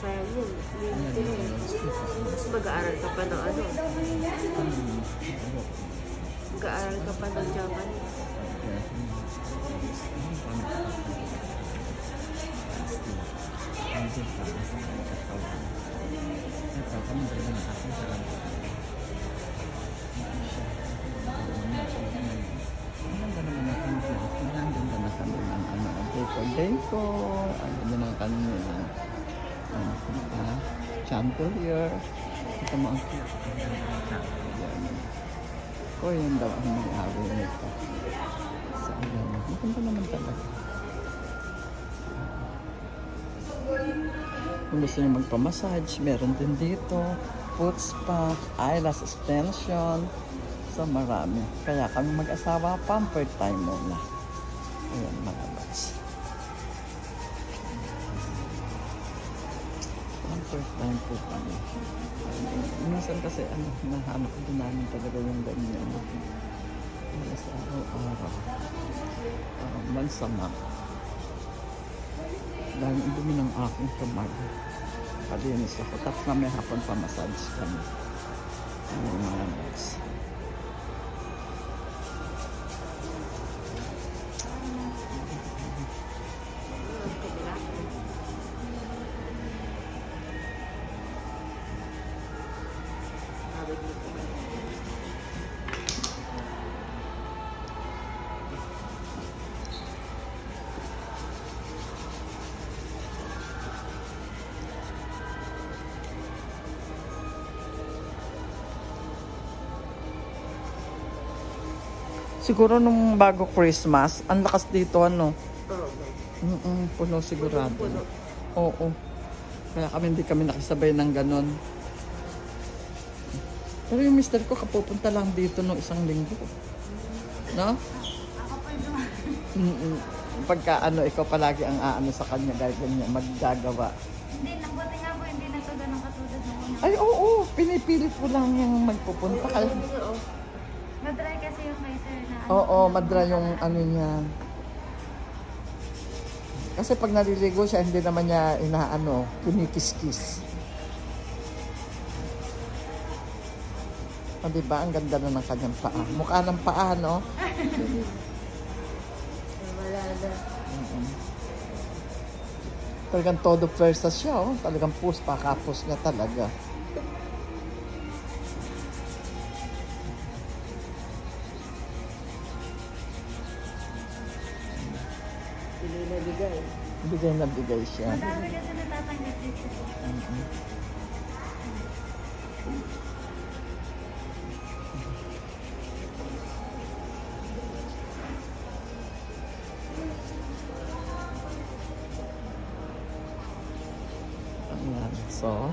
Sayang yun. Mas mag-aaral ka pa ng ano. Mag-aaral ka pa ng Japanese. Deko, ano din ang kanilang chandelier. Ito mo ang ko yun daw ang may-ari nito. So, ayan. Maganda naman talaga. Kung gusto nyo magpamassage, meron din dito. Foot spa, eyelash extension. So, marami. Kaya kami mag-asawa, pamper time muna. Ayan, mga lods. First time po kami. Minsan kasi nahanap din namin talaga yung ganyan. Sa araw-araw. Mansama. Dahil ang dumi ng aking kamay. Palinis ako. Tapos na may hapon pa massage kami. Mga lods. Siguro nung bago Christmas, ang lakas dito ano. Puno sigurado. Puno. Oo. Kaya hindi kami nakisabay ng ganon. Pero yung mister ko kapupunta lang dito nung isang linggo. No? Ako pa yung Pagka ikaw palagi ang aano sa kanya dahil ganyan maggagawa. Hindi, buti nga po, hindi na ito ganun katulad ng una. Ay, oo. Pinipilit ko lang yung magpupunta. Madry kasi yung kay sir na Oo, madra yung ano niya. Kasi pag naliligo siya, hindi naman niya kinikis-kis. O, diba? Ang ganda na ng kanyang paa. Mukha ng paa, no? Wala na. Talagang todo pwersa siya, oh. Talagang pakapos niya talaga. Bigay na bigay siya. madami kasi natatanggap dito. Ayan. So,